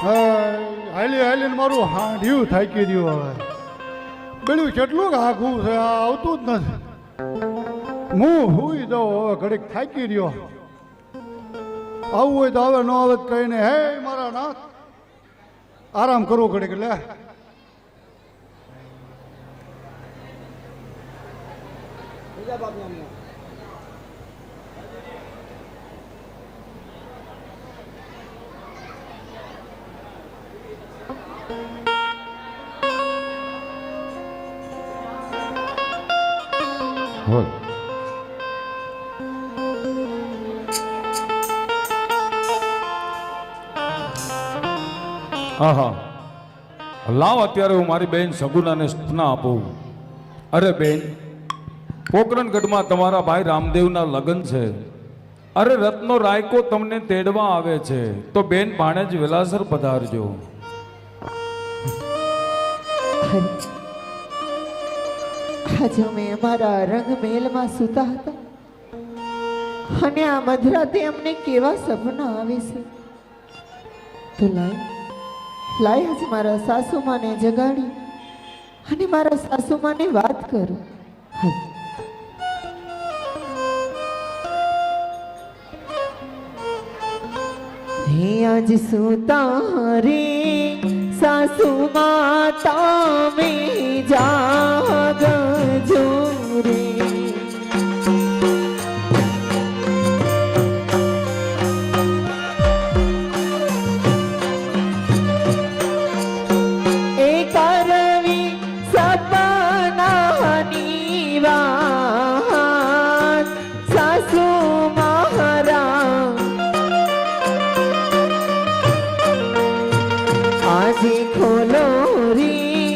હાલી હાલીને મારું હાંડિયું થાકી રહ્યું હવે પેલું કેટલું આઘું છે આ આવતું જ નથી હું હુઈ દઉં હવે ઘડીક થાકી રહ્યો આવું હોય તો હવે ન આવે કઈ નહીં હે મારા નાથ આરામ કરવો ઘડીક લે હોય આહા લાવ અત્યારે હું મારી બેન સગુનાને સપના આપું. અરે બેન, પોકરણગઢમાં તમારા ભાઈ રામદેવના લગ્ન છે. અરે રત્નો રાયકો તમને તેડવા આવે છે તો બેન ભાણેજ વેલાસર પધારજો. આજે અમે અમારા રંગમેલમાં સૂતા હતા અને આ મધરાતે અમને કેવા સપના આવે છે. તો લાય આજ મારા સાસુમાને જગાડી અને મારા સાસુમાને વાત કરું. હે આજ સૂતા રે સાસુ માતા મે જાગજો રે. એ કરવી સપનાની વાત સાસુ મારા આજે ખોલો રી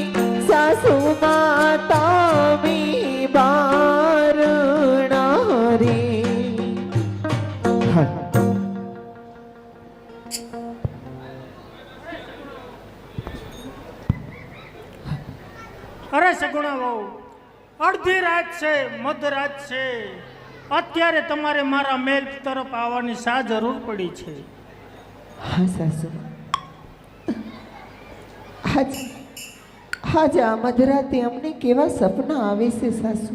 સાસુ માતા મી બારણા રે. અરે સગુણા વહુ, અડધી રાત છે, મધરાત છે, અત્યારે તમારે મારા મહેલ તરફ આવવાની શા જરૂર પડી છે? હા સાસુ, આજે આ મધરાતે અમને કેવા સપના આવે છે સાસુ.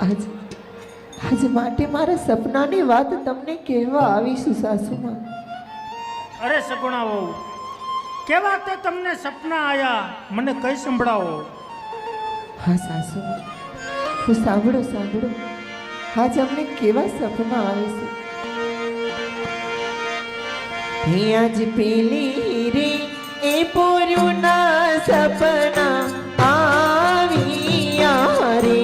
આજે માટે મારા સપનાની વાત તમને કહેવા આવીશું સાસુમાં. અરે સગુણા વહુ, કેવા તે તમને સપના આયા મને કઈ સંભળાવો. હા સાસુ, હું સાંભળો આજે અમને કેવા સપના આવે છે. હે આજ પેલી રે એ પૂર્યું ના સપના આવ્યા રે.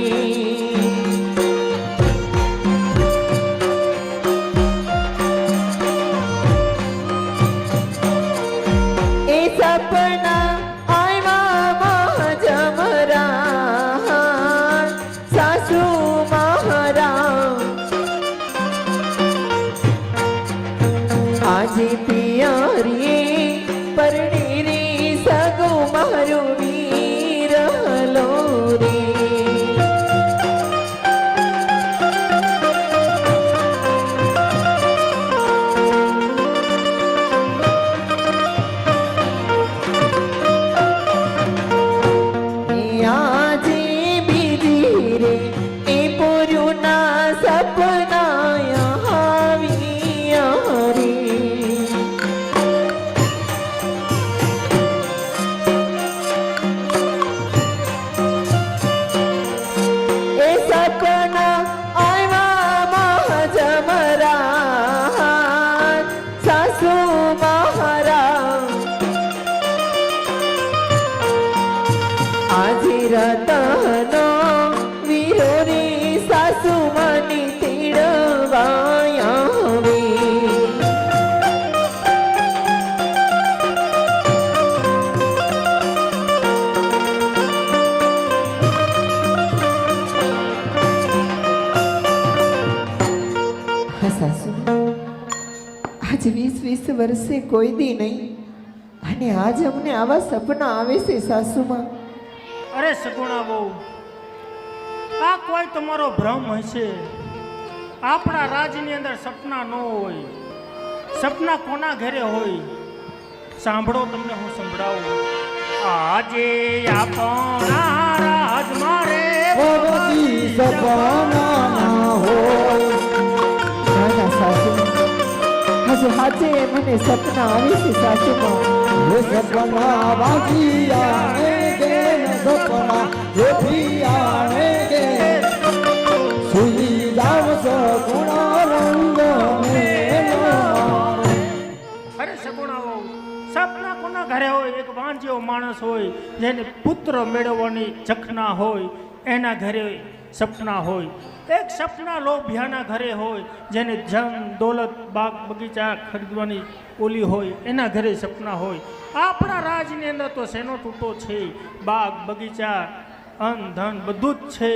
એ સપના આવ્યા જમરા સાસુ મારા આજે પિયરીએ પરણે રે સગો મારો વીરલો રે. આજે બીજી રે એ પૂર્યું ના સપના આવ્યા રે. એ સપના આવ્યા જમરા સાસુ મારા આજે રતનો વીરો રે સાસુ માની તેડવાયા વે. હા સાસુ, આજ 20 વર્ષે કોઈ દી નહીં અને આજ અમને આવા સપના આવે છે સાસુમાં. અરે સગુણા વહુ, આ કોઈ તમારો ભ્રમ હશે. આપણા રાજની અંદર સપના ન હોય. સપના કોના ઘરે હોય સાંભળો, તમને હું સંભળાવું. આજે આપણા રાજ મારે ભગતી સપના ના હોય. નાના સાસુ, હજુ હાજે મને સપના આવે છે સાસુમાં. એ સપના વાંચિયાને કે સપના જોઠિયાને કે સુઈ જાવ સગુણા રંગ મેલો. અરે સગુણાઓ, સપના કોના ઘરે હોય? એક વાંજ્યો માણસ હોય જેને પુત્ર મેળવવાની ચખના હોય, એના ઘરે સપના હોય. એક સપના લોભિયાના ઘરે હોય, જેને ધન દોલત બાગ બગીચા ખરીદવાની ઓલી હોય, એના ઘરે સપના હોય. આપણા રાજની અંદર તો શેનો તૂટો છે? બાગ બગીચા અન ધન બધું જ છે.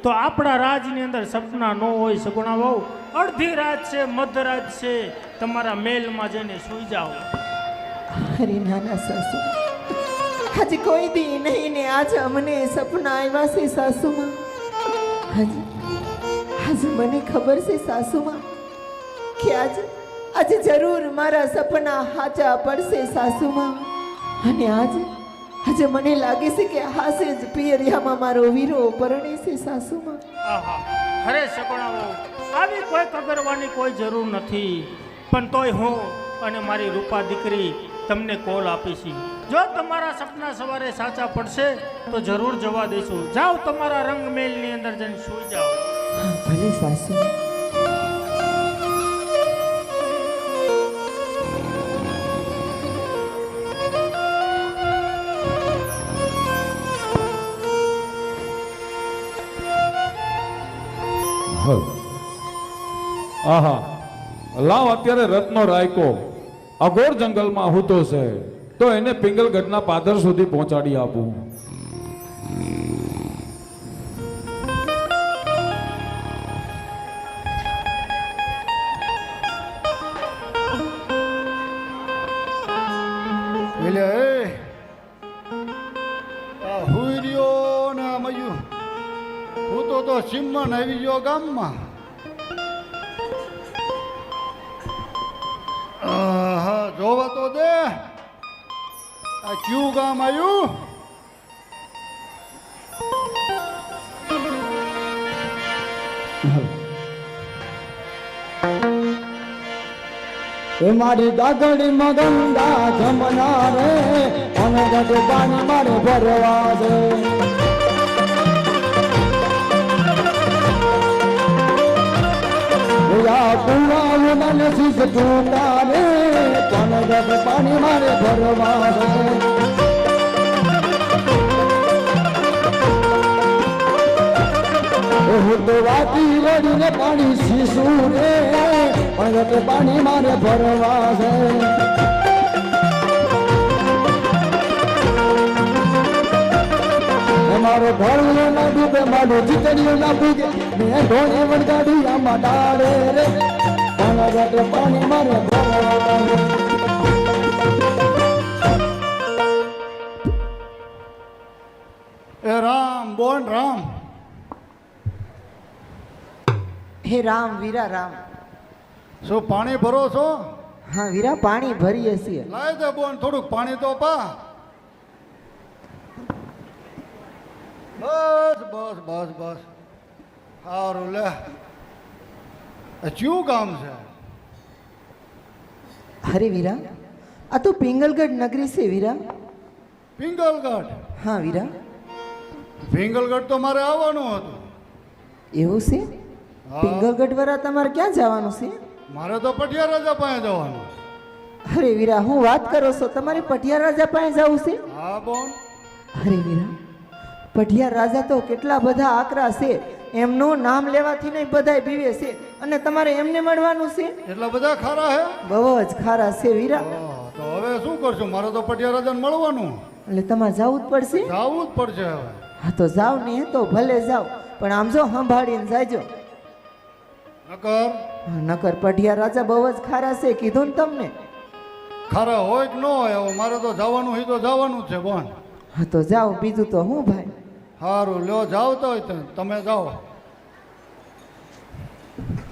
તો આપણા રાજની અંદર સપના ન હોય સગુણા બહુ. અડધી રાત છે, મધરાત છે, તમારા મહેલમાં જઈને સૂઈ જાઓ. અરે નાના સાસુ, હજી કોઈ દી નહીં ને આજ અમને સપના આવ્યા છે સાસુમાં. હજી મને ખબર છે સાસુમાં કે આજે જરૂર મારા સપના સાચા પડશે સાસુમાં. અને આજે મને લાગે છે કે હાસે જ પિયરિયામાં મારો વીરો પરણે છે સાસુમાં. આહા, અરે સગુણાઓ, આવી કોઈ કગરવાની કોઈ જરૂર નથી. પણ તોય હું અને મારી રૂપા દીકરી તમને કોલ આપીશી. જો તમારા સપના સવારે સાચા પડશે તો જરૂર જવા દઈશું. જાઓ, તમારા રંગમહેલની અંદર જઈને સૂઈ જાઓ. ભલે સાસુ. આહા, લાવ અત્યારે રત્નો રાયકો અઘોર જંગલમાં હૂતો છે, તો એને પિંગલગઢના પાદર સુધી પહોંચાડી આપું. એટલે આ હુઈ રહ્યો ને મયું હું તો સિમન આવી ગયો ગામમાં. હા, જોવા તો દે આ ક્યુ ગામ આવ્યું. એ મારી દાગડી માં ગંગા જમના રે અને ગઢ પાણી મારે ભરવા દે. કુવા મને શીશ ટૂટા રે પણ ગઢ પાણી મારે ભરવા દે. હું તો વાતી રડીને પાણી શીશું રે પણ ગઢ પાણી મારે ભરવા છે. મારો ભરલો ના ડૂબે મારો ચીતડીઓ ના ભૂગે મેં ઢોળે વળગાડી આમાં ડાળે રે પણ ગઢ પાણી મારે ભરવા છે. એ રામ બોન રામ. હે રામ, વીરા રામ. શું પાણી ભરો છો? હા વીરા, પાણી ભરીએ છીએ. લાય દે બોન, થોડુંક પાણી તો પા. બસ બસ બસ બસ, સારું લે. ક્યું કામ છે? અરે વીરા, આ તો પિંગલગઢ નગરી છે વીરા. પિંગલગઢ? હા વીરા. પિંગલગઢ તો મારે આવવાનું હતું. એવું છે? પિંગલગઢ વાળા તમારે ક્યાં જવાનું છે? મારે તો પટિયા રાજા પાસે જવાનું. અરે વીરા, હું વાત કરો છો, તમારે પટિયા રાજા પાસે જવું છે? હા બોન. અરે વીરા, પટિયા રાજા તો કેટલા બધા આકરા છે, એમનું નામ લેવાથી નહીં બધાય બીવે છે, અને તમારે એમને મળવાનું છે? એટલા બધા ખારા હે? બહુ જ ખારા છે વીરા. તો હવે શું કરશું? મારે તો પટિયા રાજાને મળવાનું. એટલે તમારે જવું જ પડશે. જવું જ પડશે હવે. હા તો જાવ ને, તો ભલે જાવ, પણ આમ જો સંભાળીને જાયજો. નકર નકર પટિયા રાજા બહુ જ ખારા છે, કીધું ને તમને. ખારા હોય કે ન હોય, હવે મારે તો જવાનું હોય તો જવાનું જ છે બોન. હા તો જાઓ, બીજું તો હું ભાઈ. સારું લ્યો, જાવ તો હોય તો તમે જાઓ.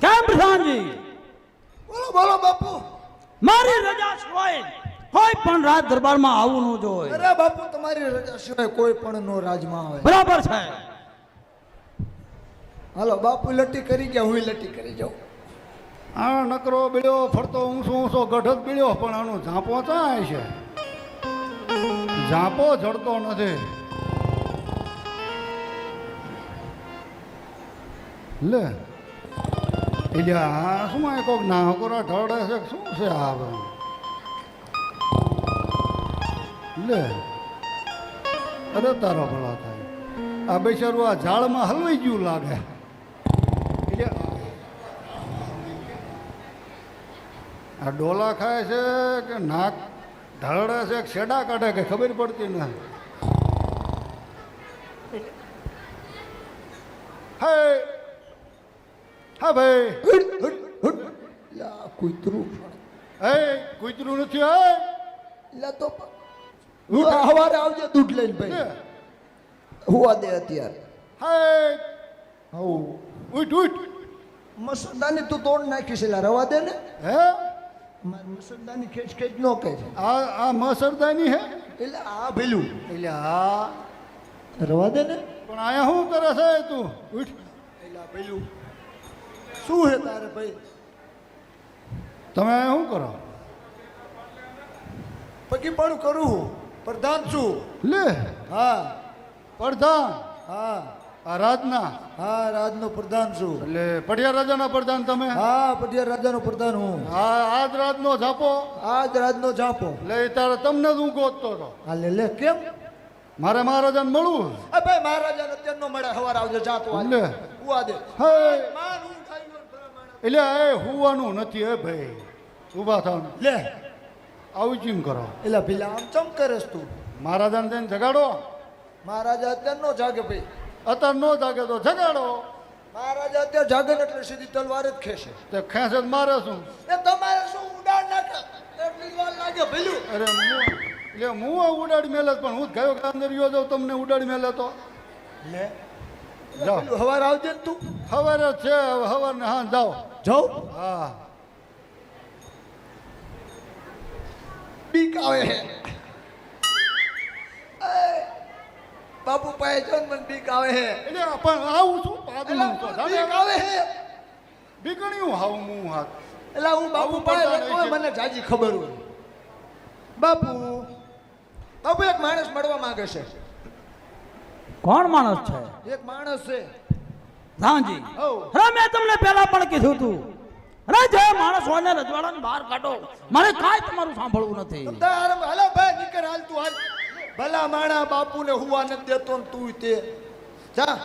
કેમ પ્રધાનજી? બોલો બોલો બાપુ. મારી રજા હોય કોઈ પણ રાજ દરબારમાં આવવું ન જોઈએ. અરે બાપુ તમારી રજા સિવાય કોઈ પણ નો રાજમાં આવે. બરાબર છે. હાલો બાપુ લટ્ટી કરી ગયા, હું લટ્ટી કરી જાઉં. આ નકરો બીડ્યો ફરતો ઊંસો ગઢ જ બીડ્યો, પણ આનો ઝાંપો ચાય છે. ઝાંપો જડતો નથી. લે એટલે આ શું આ કોક નાકોરા ઢળે છે કે શું છે આ બધું? લે અરે તારો ભલા થાય. આ બેચારું આ ઝાડમાં હલવાઈ ગયું લાગે. એટલે આ ડોલા ખાય છે કે નાક ઢળે છે કે શેડા કાઢે કે ખબર પડતી નથી. હે હા ભાઈ, હુટ, હુટ, હુટ. લા કૂતરું. હે કૂતરું નથી. હે લા તો હવારે આવજે દૂધ લઈને ભાઈ. હુવા દે અત્યારે. હે હઉ ઉઠ ઉઠ. મસરદાની તું તોડ નાખી છે, લા રવા દે ને. હે મારી મસરદાની ખેંચ ખેંચ ન કહે છે. આ મસરદાની હે એટલે આ ભેલું એટલે હા, રવા દે ને. પણ આયા શું કરે છે તું? ઉઠ. એટલે આ ભેલું શું હે તારે ભાઈ? તમે આયા શું કરો? પકી પણ કરું હું પ્રધાન છું. લે હા પ્રધાન. હા આ રાજના હા રાજનો પ્રધાન છું. એટલે પઢિયા રાજાના પ્રધાન તમે? હા પટિયાર રાજાનો પ્રધાન હું. હા આજ રાજનો ઝાપો. આજ રાજનો ઝાંપો. લે તારે તમને જ હું ગોતતો હતો. હા લે લે કેમ? મારે મહારાજાને મળવું. અ ભાઈ મહારાજાને અત્યારે નો મળે. હવાર આવજે જાતો આજ. લે હુવા દે. હે માન હું ખાઈ ભલા માણસ. એટલે એ હુવાનું નથી. હે ભાઈ ઊભા થાવ. લે આવું ચીમ કરો. એટલે પેલા આમ ચમ કરેસ તું? મહારાજાને જઈને જગાડો. મહારાજા અત્યારે નો જાગે ભાઈ. અત્યારે નો જાગે તો જગાડો. મહારાજા અત્યારે જાગે ને એટલે સીધી તલવાર જ ખેંચે. તે ખેંચે જ મારે શું? એ તમારે શું ઉડાડ નાખે એટલી વાર લાગે ભેલું. અરે હું ઉડાડી મેલે પણ હું જ ગયો કે અંદર ગયો જાઉં તમને ઉડાડી મેલે તો. લે જાઓ પેલું હવાર આવજે ને તું. સવારે જ છે સવાર ને હા જાઓ. જાઉં હા બીક આવે હે. બાપુ પાસે જો ને મને બીક આવે હે. એટલે પણ આવું શું પાદનું તો એટલે બીક આવે હે. બીકણ્યું હાવ મું હાથ. એટલે હું બાપુ પાસે રહેતો હોય મને જાજી ખબર હોય. બાપુ બાપુ એક માણસ મળવા માંગે છે. કોણ માણસ છે? એક માણસ છે. રામજી. હઉ. અરે મેં તમને પહેલા પણ કીધું તું. અરે જે માણસ હોય ને રજવાડાની બહાર કાઢો. મારે કાંઈ તમારું સાંભળવું નથી. તારે હાલો ભાઈ નીકળ હાલ તું હાલ. ભલા માણા બાપુને હુવા નથી દેતો ને તું તે જા.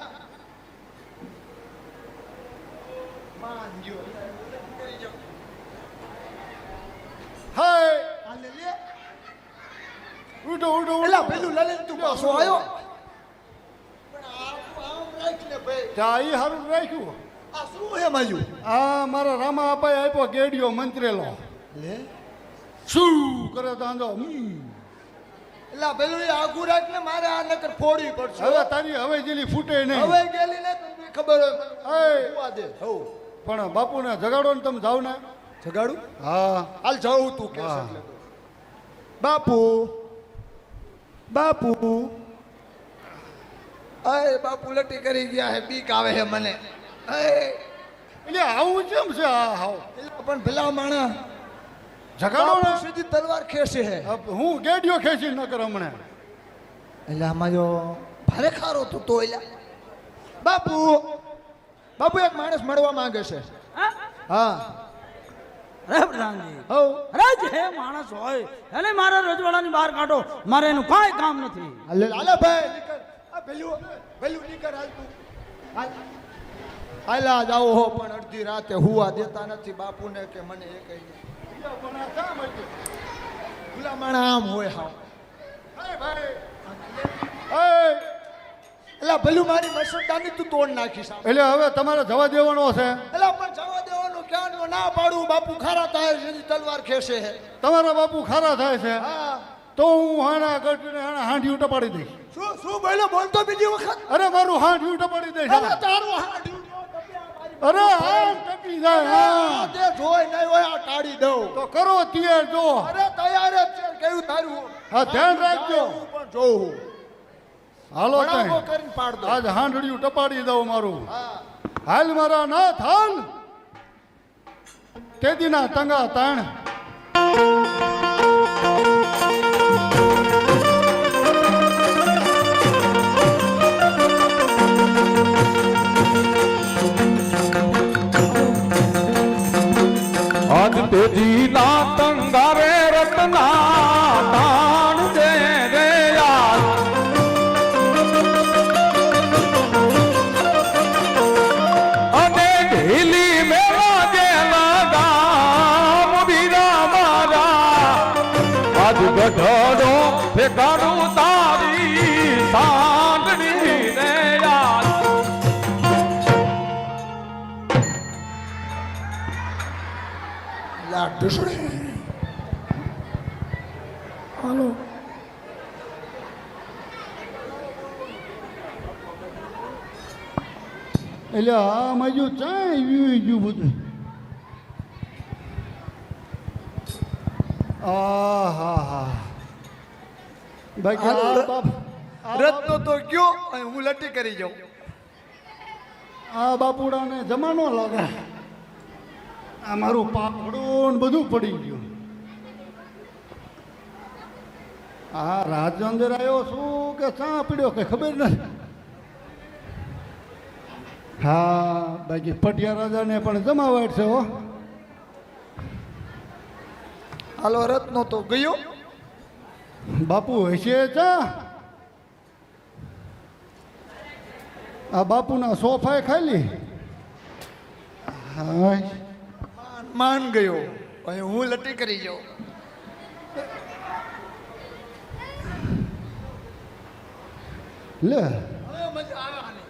હાય હાલે લે. ઉઠો ઉઠો એલા ઉઠો. પેલું લલિત તું પાછો આવ્યો. પણ આમ રાખ ને ભાઈ. ત્યાં ઈ હારું રાખ્યું. આ શું હે માલ્યું? આ મારા રામા આપાએ આપ્યો ગેડિયો મંત્રેલો. લે શું કરે તો આંધો. એલા પેલું એ આગું રાખ ને મારે આ નકર ફોડવી પડશે. હવે તારી હવે જેલી ફૂટે નહીં. હવે ગેલી ને તમને ખબર હોય. એ. હુવા દે. હઉ પણ બાપુને જગાડો ને તમે જાવ ને. જગાડું? હા હાલ જાઉં તું કે હા. એટલે. બાપુ બાપુ અય બાપુ લટી કરી ગયા હે. બીક આવે હે મને. અય એટલે આવું કેમ છે આ હાવ? એલા પણ ભલા માણા જગાડો બાપુ ને. સીધી તલવાર ખેંચે હે. હું ગેડિયો ખેંચી ન કર હમણાં. એટલે આમાં જો ભારે ખારો તું તો એલા. બાપુ બાપુ એક માણસ મળવા માંગે છે. હા? હા અરે પ્રધાનજી. હઉ અરે જે માણસ હોય એને મારા રજવાડાની બહાર કાઢો. મારે એનું કાંઈ કામ નથી. હાલે હાલે ભાઈ નીકળ. આ પેલું પેલું નીકળ હાલ તું. હાલ હાલા જાઓ હો પણ અડધી રાતે હુવા દેતા નથી બાપુને કે મને એ કહી દે. ભલા માણા આમ હોય હાવ. એલા ભલું મારી મસરદાની તું તોડ નાખીશ આમ. એટલે હવે તમારે જવા દેવાનો છે. એલા પણ જવા દેવાનું ક્યાં નો ના પાડું. બાપુ ખારા થાય છે તલવાર ખેંચે હે. તમારા બાપુ ખારા થાય છે હા તો હું હાણા ગઢને હાણા હાંડિયું ટપાડી દઈશ. શું શું બોલ્યો બોલતો બીજી વખત. અરે મારું હાંડિયું ટપાડી દઈશ. અરે તારું હાથ અરે આ ટપી જાય હા. તે જોઈ નહીં હોય આ ટાળી દઉં. તો કરો તૈયાર જો. અરે તૈયાર જ છે. કહ્યું તારું હા ધ્યાન રાખજો હું પણ જોઉં હાલો ભડાકો ત્યાં કરીને પાડ દો આજ હાંડળિયું ટપાડી દઉં મારું હા હાલ મારા નાથ હાલ તેદીના તંગા તાણ આજ તેજી ના તંગારે રત્ના તાણ દે રે યાર અને ઢીલી મેળા જે ગામ વીરા મારા આજ ગઢડો ફેકાડું તારી સાંડણી રે યાર લા ઢસડે હાલો એટલે આ મજુ ચાય વી ગયું બધું આ હા હા બાકી હાલો, આ બાપ રત્નો તો ગયો અને હું લટી કરી જાઉં આ બાપુડાને જમાનો લાગે આ મારું પાપડું ને બધું પડી ગયું આ રાજચંદ્ર આવ્યો શું કે ચા પીડ્યો કે ખબર નથી હા બાકી પટિયા રાજાને પણ જમાવાટ છે હો હાલો રત્નો તો ગયો બાપુ હશે ચા આ બાપુના સોફાએ ખાલી હા માન ગયો અને હું લટી કરી જાઉં લે હવે મજા આવે આની.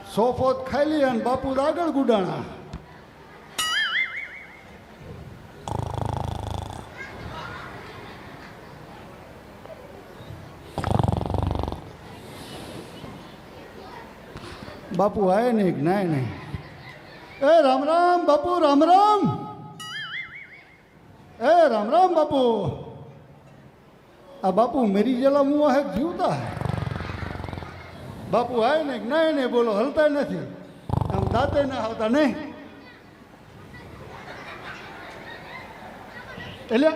સોફો જ ખાલી અને બાપુ તો આગળ ગુડાણા બાપુ આય નહીં કે નાય નહીં એ રામ રામ બાપુ રામ રામ એ રામ રામ બાપુ આ બાપુ મેરી જેલા મું હે જીવતા હે બાપુ આય ને નાય નહીં બોલો હલતા નથી આમ દાંતે ના આવતા નહીં એટલે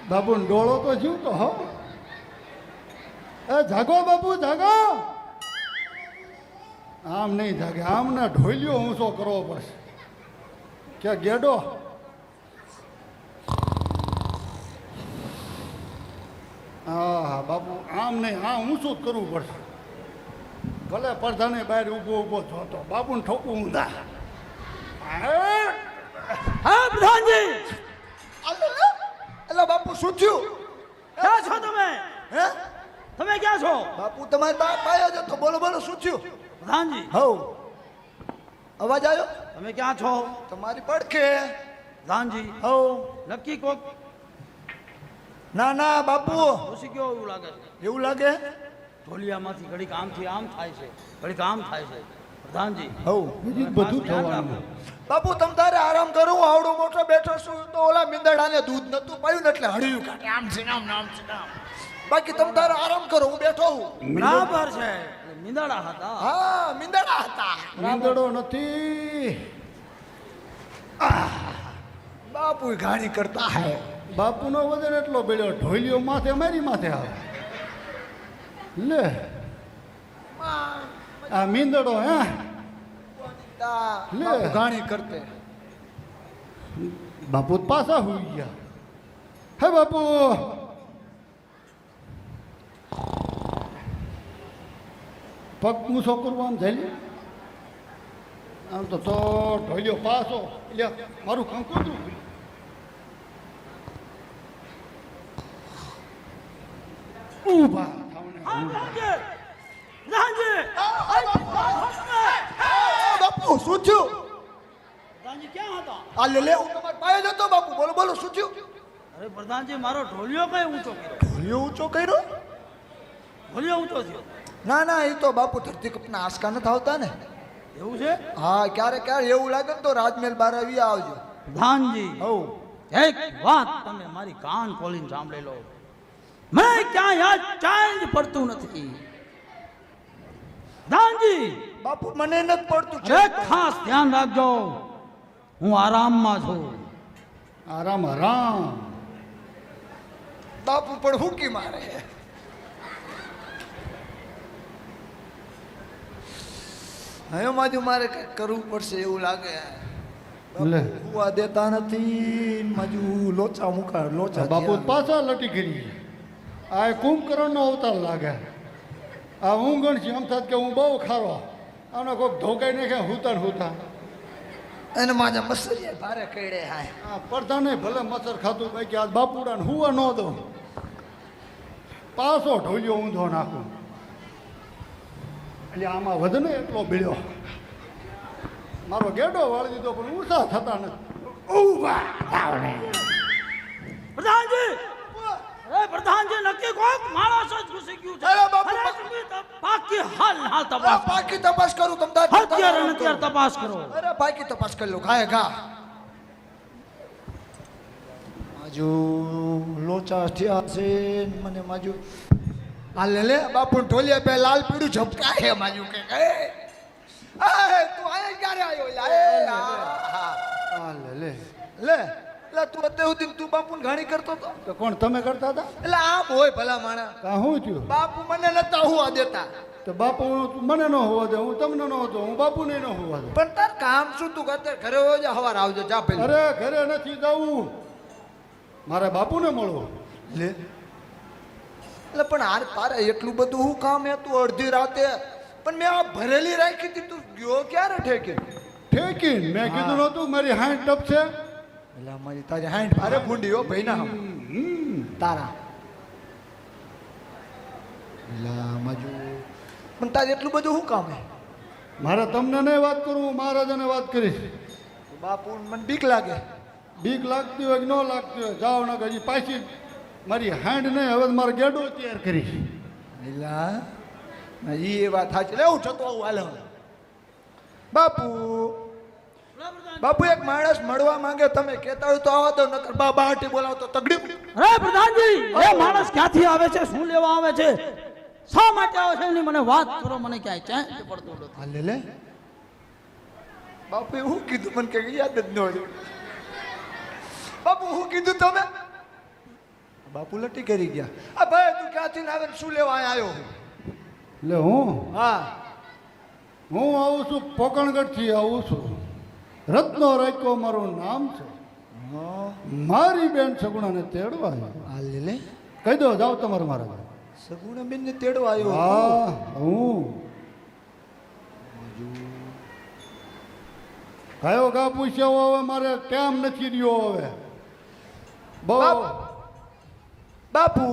બાપુ ડોળો તો જીવતો હો એ જાગો બાપુ જાગો આમ નહીં જાગે આમ ના ઢોલિયો ઊંચો કરવો પડશે કે ગેડો હા બાપુ આમ નહીં આ ઊંચું જ કરવું પડશે ભલે પડધાને બહાર ઊભો ઊભો જોતો બાપુને ઠોકવું ઊંધા હા પ્રધાનજી એટલે બાપુ શું થયું ક્યાં છો તમે હે તમે ક્યાં છો બાપુ તમારી બાપ આવ્યો છે તો બોલો બોલો શું થયું પ્રધાનજી હવ અવાજ આવ્યો તમે ક્યાં છો તમારી પડખે પ્રધાનજી હવ નક્કી કોક ના ના બાપુ ઘૂસી ગયો એવું લાગે છે એવું લાગે ઢોલિયામાંથી ઘડીક આમથી આમ થાય છે ઘડીક આમ થાય છે પ્રધાનજી હવ બીજું જ બધું થવાનું બાપુ તમ તારે આરામ કરું હું આવડો મોટો બેઠો છું તો ઓલા મીંદડાને દૂધ નતું પાયું ને એટલે હળિયું કાઢે આમ છે ને આમ છે ને આમ. બાકી તમ તારે આરામ કરો હું બેઠો હું બરાબર છે મીંદડા હતા હા મીંદડા હતા મીંદડો નથી બાપુ ઘાણી કરતા હે બાપુનો વજન એટલો બેડ્યો ઢોલિયો માથે મારી માથે આવે લે આ મીંદડો હે લે. બાપુ ઘાણી કરતે બાપુ તો પાછા હોઈ ગયા હે બાપુ પગ ઊંચો કરવું આમ જઈ આમ તો ઢોલિયો પાછો એટલે મારું કંકોત્રું ઊભા પ્રધાનજી બાપુ શું થયું પ્રધાનજી ક્યાં હતા આ લે હું તમારે પાયો જ હતો બાપુ બોલો બોલો શું થયું અરે પ્રધાનજી મારો ઢોલિયો કઈ ઊંચો કર્યો ઢોલિયો ઊંચો કર્યો ઢોલિયો ઊંચો થયો ના ના એ તો બાપુ ધરતી કપના આંસકા નથી આવતા ને એવું છે હા ક્યારેક ક્યારે એવું લાગે ને તો રાજમહેલ બાર આવી આવજો પ્રધાનજી હવ એક વાત તમે મારી કાન ખોલીને સાંભળી લો. મેં ક્યાંય આ ચેન્જ પડતું નથી. દાનજી બાપુ મને નથી પડતું છે. અરે ખાસ ધ્યાન રાખજો, હું આરામમાં છું. આરામ આરામ. બાપુ પણ હુકી મારે. હવે માજુ મારે કંઈક કરવું પડશે એવું લાગે. લે હુવા દેતા નથી, માજુ લોચા મુકા લોચા. બાપુ પાછા લટી કરી. આ કુંભકર્ણનો અવતાર લાગે. આ ઊંઘણ છે એમ થાત કે હું બહુ ખારો. આનો કોઈક ધોકાઈ નાખે હુતા ને હુતા. અને માજા મસરિયા ભારે કઈડે હાય. આ પડધાને ભલે મસર ખાતું બાકી આ બાપુડાને હુવા ન દઉં. પાછો ઢોલિયો ઊંધો નાખું. એટલે આમાં વધને એટલો બીડ્યો. મારો ગેડો વાળી દીધો પણ ઊંચા થતા નથી. પ્રધાનજી, અરે પ્રધાનજી, નક્કી કોક માણસ જ ઘૂસી ગયું છે. અરે બાપુ, અરે તમે તો પાકી હાલ તપાસ કરો. બાકી તપાસ કરું તમ અત્યારે ને અત્યારે તપાસ કરો. અરે બાકી તપાસ કરી લો ઘાય ઘા. માજુ લોચા થયા છે ને મને માજુ આ લે બાપુ ઢોલિયા પે લાલ પીળું ઝપકાય હે માજુ કે એ તું આયા ક્યારે આવ્યો લા એ આ લે લે લે તું અત્યારે સુધી તું બાપુને ઘાણી કરતો તો. તો કોણ તમે કરતા હતા? એટલે આમ હોય ભલા માણા. કાં શું થયું? બાપુ મને નતા હુવા દેતા. તો બાપુ મને ન હોવા દે, હું તમને ન હતો, હું બાપુને ન હોવા દે. પણ તાર કામ શું તું કરતે ઘરે હોય જા હવાર આવજો જા પેલી. અરે ઘરે નથી જવું, મારે બાપુને મળવું. લે એટલે પણ હાર તારે એટલું બધું હું કામ હે તું અડધી રાતે પણ મેં આ ભરેલી રાખી હતી તું ગયો ક્યારે ઠેકે? ઠેકીન મેં કીધું નહોતું મારી 60 ટપ છે. એટલે મારી તારી 60 ભારે ભૂંડી હો ભાઈ ના તારા. એટલે માજુ પણ તારે એટલું બધું શું કામ હે? મારે તમને નહીં વાત કરું, હું મહારાજાને વાત કરીશ. બાપુ મને બીક લાગે. બીક લાગતી હોય કે ન લાગતી હોય, જાઓ ને હજી પાછી મારી હાંડ નહીં, હવે મારે ગેડો તૈયાર કરીશ. લીલા એ વાત સાચી. લે હું જતો આવું હાલે. બાપુ બાપુ એક માણસ મળવા માંગે, તમે કહેતા હોય તો આવવા દો, નકર બાબા હાટી બોલાવતો તગડી. અરે પ્રધાનજી, એ માણસ ક્યાંથી આવે છે, શું લેવા આવે છે, શા માટે આવે છે એની મને વાત કરો. મને ક્યાંય ચેન્જ પડતું નથી. હાલે લે બાપુ હું કીધું મને કઈ યાદ જ ન હોય. બાપુ હું કીધું તમે? બાપુ લટી કરી ગયા. આ ભાઈ તું ક્યાંથી આવે ને શું લેવા આવ્યો? એટલે હું હા આવું છું, પોકણગઢથી આવું છું. રત્નો રાખ્યો મારું નામ છે. મારી બેન સગુણાને તેડવા આવ્યો. હાલે લે કહી દો, જાઓ તમારે મારા. સગુણા બેન ને તેડવા આવ્યો. હા હું કયો ગા પૂછ્યો હવે મારે ટાઈમ નથી રહ્યો હવે બહુ. બાપુ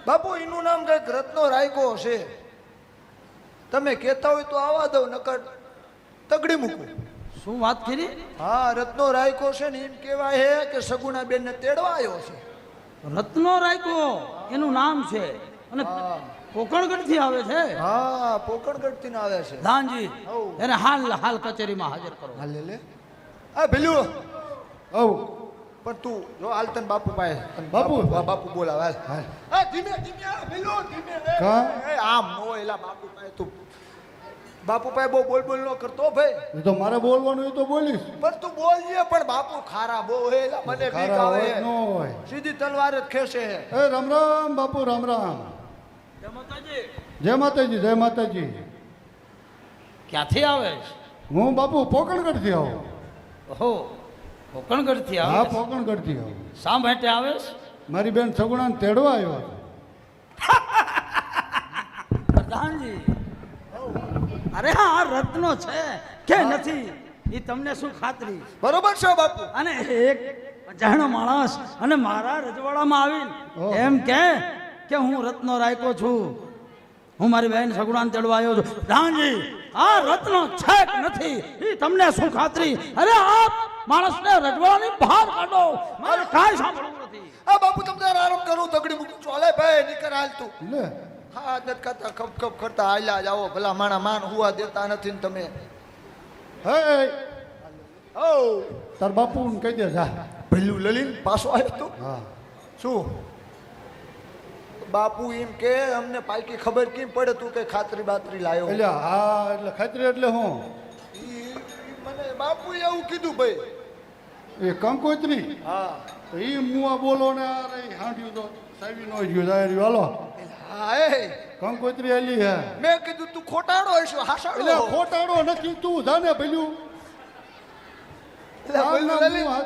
બાપુ એનું નામ કઈક રત્નો રાયકો છે. તમે કહેતા હોય તો આવવા દો, નકર તગડી મૂકું. શું વાત કરી? હા રત્નો રાયકો છે ને એમ કહેવાય છે કે સગુણા બેન ને તેડવા આવ્યો છે. રત્નો રાયકો એનું નામ છે અને કોકણગઢ થી આવે છે. હા પોકણગઢ થી આવે છે. દાનજી એને હાલ કચેરીમાં હાજર કરો. હાલે લે આ ભેલું આવું પણ તું જો હાલતન બાપુ પાસે બાપુ? બાપુ બોલાવ હાલ. હાલ. આ ધીમે ધીમે આ ભેલું ધીમે કા? એ આમ નો એલા બાપુ પાસે તું બાપુ પાસે બહુ બોલ બોલ ન કરતો ભાઈ. એ તો મારે બોલવાનું એ તો બોલીશ. પણ તું બોલજે પણ બાપુ ખારા બહુ હે એલા મને બીક ખારા આવે હોય ન હોય. સીધી તલવાર જ ખેંચે હે. એ રામ રામ બાપુ, રામ રામ. જય માતાજી, જય માતાજી. ક્યાંથી આવે છે? હું બાપુ પોકણગઢથી આવું. ઓહો, કોકણગઢ થી હા આવે છે. પોકણગઢથી આવું. શા માટે આવે છે? મારી બેન સગુણાને તેડવા આવ્યો. પ્રધાનજી, અરે હા રત્નો છે કે નથી એ તમને શું ખાતરી? બરોબર છે બાપુ. અને એક અજાણ્યો માણસ અને મારા રજવાડામાં આવીને એમ કે હું રત્નો રાયકો છું, હું મારી બહેન સગુણાને તેડવા આવ્યો છું. પ્રધાનજી, આ રત્નો છે કે નથી એ તમને શું ખાતરી? અરે આ માણસને રજવાડાની બહાર કાઢો, મારે કાંઈ સાંભળવું નથી. આ બાપુ તમને આરામ કરું તગડી મૂકું છું. હાલે ભાઈ નીકળ હાલ તું. લે હા નથી કરતા ખપ ખપ કરતા હાલ્યા જાઓ. ભલા માણા માન હુવા દેતા નથી ને તમે. હે ઓ તાર બાપુને કહી દે જા. ભેલું લલીન પાછો આવ્યો તું હા શું બાપુ એમ કે અમને પાલકી ખબર કેમ પડે તું કે ખાતરી બાતરી લાયો એટલે હા એટલે ખાતરી એટલે હું મને બાપુ એવું કીધું ભાઈ એ કંકોત્રી હા તો એ મુઆ બોલો ને આ રહી હાંડ્યું તો સાવી નો ગયું દાયરી હાલો હા એ કંકોત્રી આલી હે મેં કીધું તું ખોટાડો હશો એટલે હાસાડો ખોટાડો નથી તું જાને ભલ્યું એટલે ભેલું લલીન આ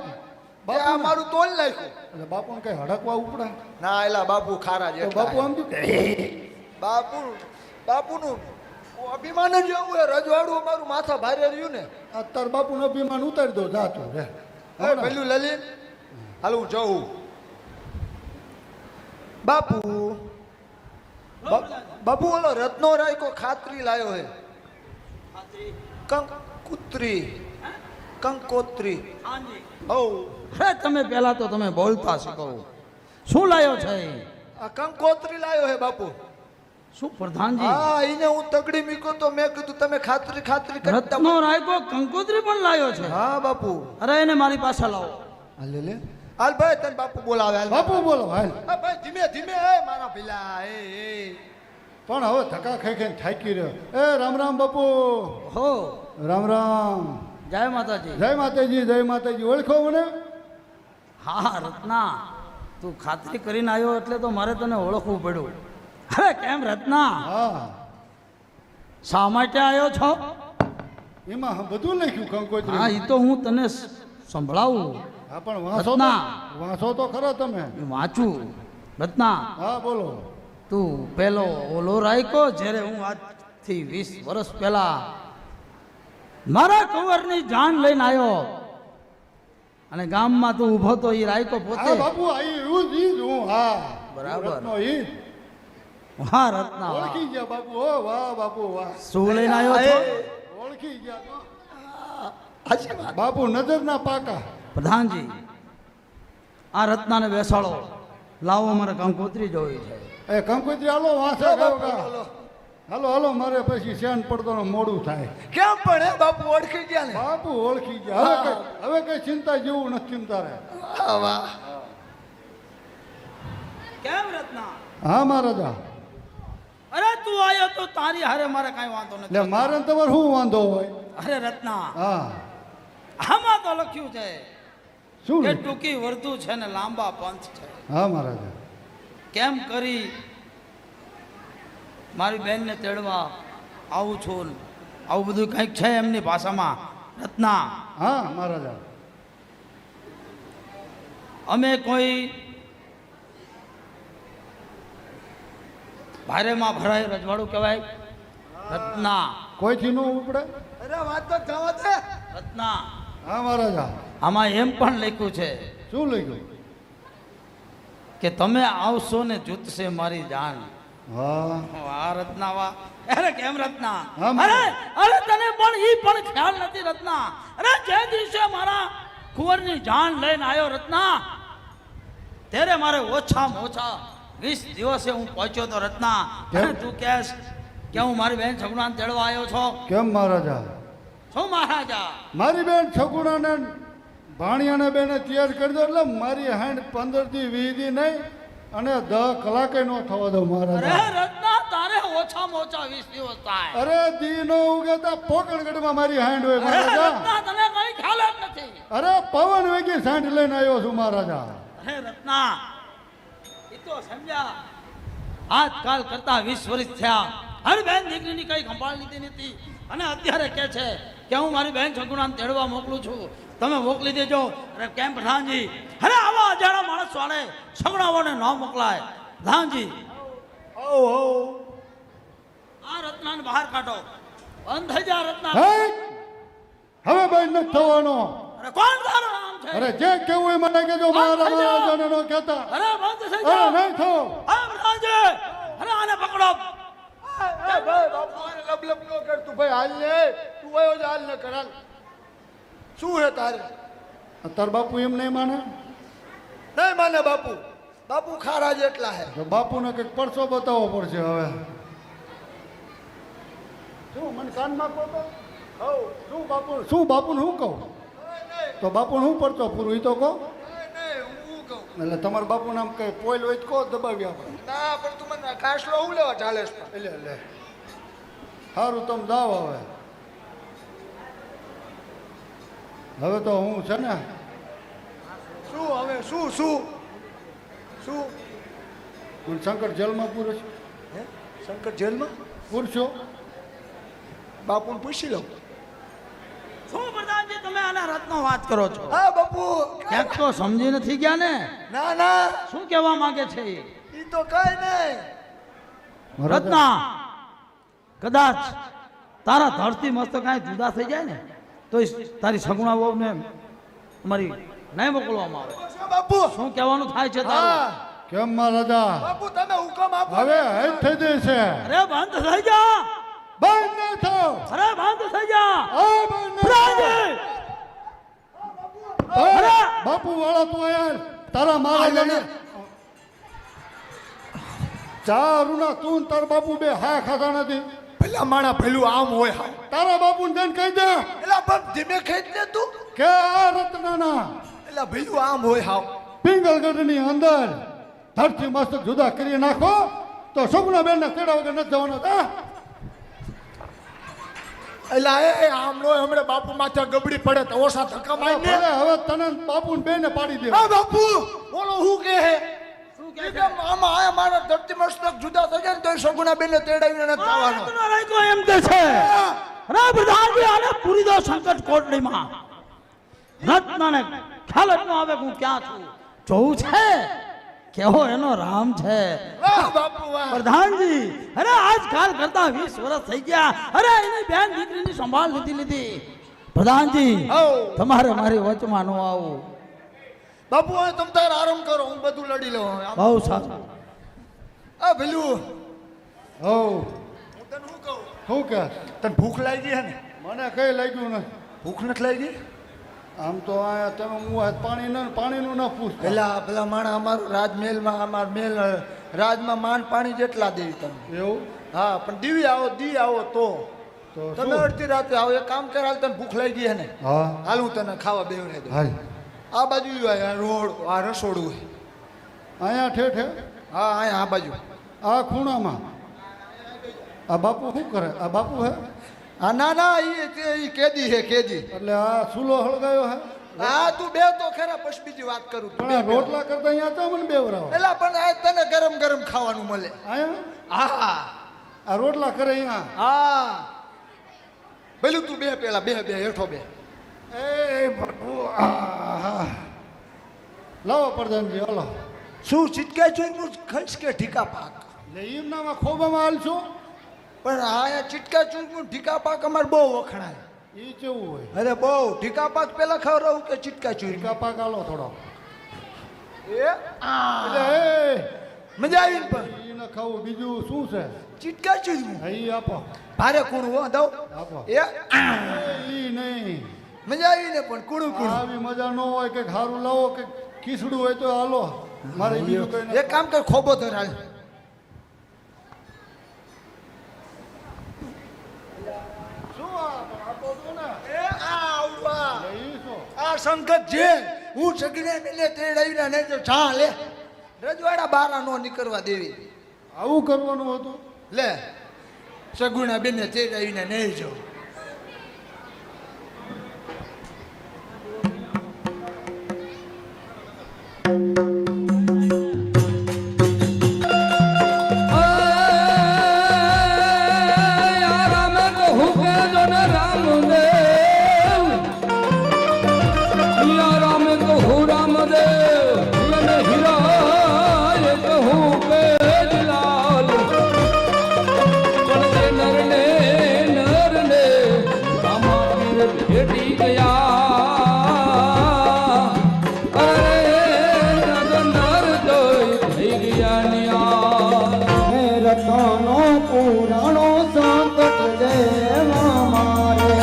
બાપુ મારું તોલ નાખ્યું એટલે બાપુ કઈ હડકવા ઉપડા ના એલા બાપુ ખારા તો જેટલા બાપુ આમ બાપુનું અભિમાન જ એવું હે રજવાડું અમારું માથા ભારે રહ્યું ને અત્યારે બાપુનું અભિમાન ઉતારી દો જાતું રે હવે પેલું લલિત હાલ હું જઉં બાપુ બાપુ ઓલો રત્નો રાયકો ખાતરી લાયો હે કંકોત્રી કંકોત્રી હઉ અરે તમે પહેલા તો તમે બોલતા શીખો શું લાયો છે એ? આ કંકોત્રી લાયો હે બાપુ શું પ્રધાનજી હા એને હું તગડી મીકો તો મેં કીધું તમે ખાતરી ખાતરી કરતા રત્નો રાયકો કંકોત્રી પણ લાયો છે હા બાપુ અરે એને મારી પાસે લાવો હાલ લે હાલ ભાઈ તને બાપુ બોલાવે હાલ બાપુ બોલો હાલ હા ભાઈ ધીમે ધીમે એ મારા ભીલા એ પણ હવે ધક્કા ખાઈ ખાઈને થાકી રહ્યો એ રામ રામ બાપુ હો રામ રામ જય માતાજી જય માતાજી ઓળખો મને હા રત્ના તું ખાતરી કરીને આવ્યો એટલે તો મારે તને ઓળખવું પડ્યું અરે કેમ રત્ના હા શા માટે આવ્યો છો એમાં બધું લખ્યું કંકોત્રી હા એ તો હું તને સંભળાવું હા પણ વાંચો રત્ના. વાંચો તો ખરા તમે એ વાંચું રત્ના હા બોલો તું પેલો ઓલો રાયકો જ્યારે હું આજથી 20 વર્ષ પહેલા મારા કુંવરની જાન લઈને આવ્યો અને ગામમાં તું ઊભો તો એ રાયકો હા પોતે બાપુ આઈ એવું જ ઈ જ હું હા બરાબર. રત્નો ઈ જ. હા રત્ના વાહ. ઓળખી ગયા બાપુ ઓ વાહ બાપુ વાહ શું લઈને આવ્યો છો ઓળખી ગયા તો. હાચી વાત. બાપુ નજરના પાકા પ્રધાનજી આ રત્નાને બેસાડો લાવો મારે કંકોત્રી જોઈ છે એ કંકોત્રી હાલો વાંચે લો બાપુ, ગાવડા. લો. હાલો હાલો મારે પછી શેન પડતો મોડું થાય કેમ પણ હે બાપુ ઓળખી ગયા ને બાપુ ઓળખી ગયા હવે કઈ ચિંતા જેવું નથી ચિંતા રે હા, વાહ કેમ રત્ના હા મહારાજા અરે તું આવ્યો તો તારી હારે મારે કાંઈ વાંધો એટલે નથી મારે ને તમારે શું વાંધો હોય અરે રત્ના હા આમાં તો લખ્યું છે શું કે લખ્યું? ટૂંકી વર્તુ છે ને લાંબા પંથ છે હા મહારાજા કેમ કરી મારી બેનને તેડવા આવું છું ને આવું બધું કંઈક છે એમની ભાષામાં રત્ના હા મહારાજા અમે કોઈ ભારેમાં ભરાય રજવાડું કહેવાય રત્ના કોઈથી ન ઉપડે અરે વાત તો જવા દે રત્ના હા મહારાજા આમાં એમ પણ લખ્યું છે શું લખ્યું કે તમે આવશો ને જૂતશે મારી જાન હા વાહ રત્ના વાહ અરે કેમ રત્ના હા, અરે અરે તને પણ ઈ પણ ખ્યાલ નથી રત્ના અરે જે દિવસે મારા કુંવરની જાન લઈને આવ્યો રત્ના ત્યારે મારે ઓછામાં ઓછા 20 દિવસે હું પહોંચ્યો તો રત્ના કેમ? અને તું કહેશ કે હું મારી બેન છગુણાને તેડવા આવ્યો છો કેમ મહારાજા શું મહારાજા મારી બેન છગુણાને ભાણિયાને બેને તૈયાર કરી દો એટલે મારી હાંડ 15 થી 20 દી નહીં અને 10 કલાકે નો થવા દો અરે મહારાજા રત્ના તારે ઓછામાં ઓછા 20 દિવસ થાય અરે દી નો ઉગેતા પોકણગઢમાં મારી હાંડ હોય અરે મહારાજા રત્ના તને કઈ ખ્યાલ જ નથી અરે પવન વેગી સાંઠ લઈને આવ્યો છું મહારાજા અરે રત્ના એ તો સમજ્યા આજકાલ કરતા 20 વર્ષ થયા હર બેન દીકરીની કઈ સંભાળ લીધી નથી અને અત્યારે કે છે કે હું મારી બેન છગુણાને તેડવા મોકલું છું તમે મોકલી દેજો અરે કેમ પ્રધાનજી અરે આવા અજાણા માણસ વાળે છગડાઓને ન મોકલાય પ્રધાનજી આ રત્નાને બહાર કાઢો બંધ થઈ જા રત્ના હે હવે બેન નથી થવાનો અરે કોણ તારું નામ છે અરે જે કેવું હોય મને કહેજો મારા મહારાજાને નો કહેતા અરે બંધ થઈ અરે જા નહીં થો હા પ્રધાનજી અરે આને પકડો એ ભાઈ બાપુ આને લબલબ ન કર તું ભાઈ હાલ ને તું આવ્યો છે હાલ ને કર હાલ શું હે તારે તાર બાપુ એમ નહીં માને નહીં માને બાપુ બાપુ ખારા જેટલા હે તો બાપુને કંઈક પરસો બતાવવો પડશે હવે શું મને કાનમાં કહો તો શું બાપુ શું બાપુને શું કહું તો બાપુને શું પરચો પૂરું એ તો કહો એટલે તમારા બાપુ નામ કઈ પોઈલ હોય તો કહો દબાવી આપણે. ના પણ તું મને કાસલો હું લેવા ચાલે છે? એટલે સારું તમે જાઓ હવે. હવે તો હું છે ને શું હવે શું શું શું હું શંકર જેલમાં પૂરો છું. હે શંકર જેલમાં? પૂરશો બાપુને પૂછી લઉં. શું પ્રધાનજી તમે આના રત્નો વાત કરો છો? હા બાપુ. ક્યાંક તો સમજી નથી ગયા ને ના ના શું કહેવા માંગે છે એ? ઈ તો કઈ નહીં. રત્ના કદાચ તારા ધરતી મસ્ત કાંઈ જુદા થઈ જાય ને તો તારી સગુણા વહુને અમારી નહીં મોકલવામાં આવે. શું બાપુ? શું કહેવાનું થાય છે તારું? હા કેમ મહારાજા બાપુ તમે હુકમ આપો. હવે હેડ થઈ જશે. અરે બંધ થઈ જા, બંધ ન થાવ. અરે બંધ થઈ જા. આ બંધ ન થાવ. પ્રધાનજી! અરે બાપુ વાળા તું યાર તારા મહારાજાને ચારુના તું ને તારા બાપુ બે હા ખાતા નથી. પેલા માણા પેલું આમ હોય હા. તારા બાપુને જઈને કહી દે એલા પણ ધીમે ખેંચ લે તું. કે આ રત્નના એલા પેલું આમ હોય હાવ. પિંગલગઢની અંદર ધરતી મસ્ત જુદા કરી નાખો તો સગુણા બેન તેડા વગર નથી જવાનો. એલા એ આમ નો હમણે બાપુ માથે ગબડી પડે તો ઓછા ધક્કા મારી દે. હવે તને બાપુ ને બેને પાડી દે. હા બાપુ બોલો હું કે હે? શું કે આમાં આયા મારા ધરતી મસ્તક જુદા થઈ જાય ને તો સગુણા બેને તેડાવીને નથી જવાનો. રત્નો રાયકો એમ કે છે અરે પ્રધાનજી આને પૂરી દો સંકટ કોટડીમાં. રત્નને ખ્યાલ જ ન આવે હું ક્યાં છું. જોવું છે કેવો એનો રામ છે. વાહ બાપુ વાહ. પ્રધાનજી અરે આજકાલ કરતા 20 વર્ષ થઈ ગયા. અરે એની બેન દીકરીની સંભાળ લીધી. પ્રધાનજી હઉ. તમારે મારી વચમાં ન આવું. બાપુ હવે તમ તાર આરામ કરો હું બધું લડી લઉં. બહુ સારું. આ પેલું હો હું તને શું કહું? શું કે તને ભૂખ લાગી હે ને? મને કઈ લાગ્યું નથી. ભૂખ નથી લાગી? આમ તો આયા તમે હું પાણીનું ન પૂછતા. પેલા માણા અમારું રાજમહેલમાં અમાર મહેલ રાજમાં માન પાણી જેટલા દેવી તમે. એવું હા પણ દીવી આવો દી આવો તો તો તમે શું? અડધી રાતે આવો એક કામ કર હાલ તને ભૂખ લાગી હે ને હા હાલ હું તને ખાવા બેવને દઉં. હાલ આ બાજુ આ રોડ આ રસોડું છે. અહીંયા ઠેઠે હા અહીંયા આ બાજુ આ ખૂણામાં આ બાપુ શું કરે? આ બાપુ હે હા ના ના ઈ કેદી હે કેદી. એટલે આ ચૂલો હળગાયો હે. હા તું બે તો ખરા પછી બીજી વાત કરું. તું પણ આ રોટલા કરતા અહીંયા તો મને બેવરાવો. પેલા પણ આ તને ગરમ ગરમ ખાવાનું મળે. અહીંયા હા આ રોટલા કરે અહીંયા. હા પેલું તું બે પેલા બે હેઠો બે. એ બાપુ આહા. લાવો પ્રધાનજી હાલો. શું ચીટકા ચોઈનું ખંચ કે ઢીકા પાક? એટલે એમનામાં ખોબામાં હાલશો પણ આયા ચીટકા ચોઈનું ઢીકા પાક અમારે બહુ વખણાય. એ કેવું હોય? અરે બહુ ઢીકા પાક પેલા ખવડાવું કે ચીટકા ચોઈ? ટીકા પાક હાલો થોડો. એ એટલે મજા આવી ને પણ એ ન ખાવું બીજું શું છે? ચીટકા ચોઈનું હા, ઈ આપો ભારે કૂણું હો દઉં. આપો. એ ઈ નહીં મજા આવી ને પણ કૂણું કૂણું. આવી મજા ન હોય કે ખારું લાવો કે ખીસડું હોય તો હાલો. મારે બીજું કઈ એક કામ કર ખોબો ધર હાલ. શું આપો તો ને એ આ આવડવા ઈ શું? આ સંકટ છે. હું સગીને મિલે તેડાવીને નહીં તો ચા લે રજવાડા બારા નો નીકળવા દેવી. આવું કરવાનું હતું? લે સગુણા બેને તેડાવીને નહીં જાઉં. પુરાણો સંકટ દેવા મારે.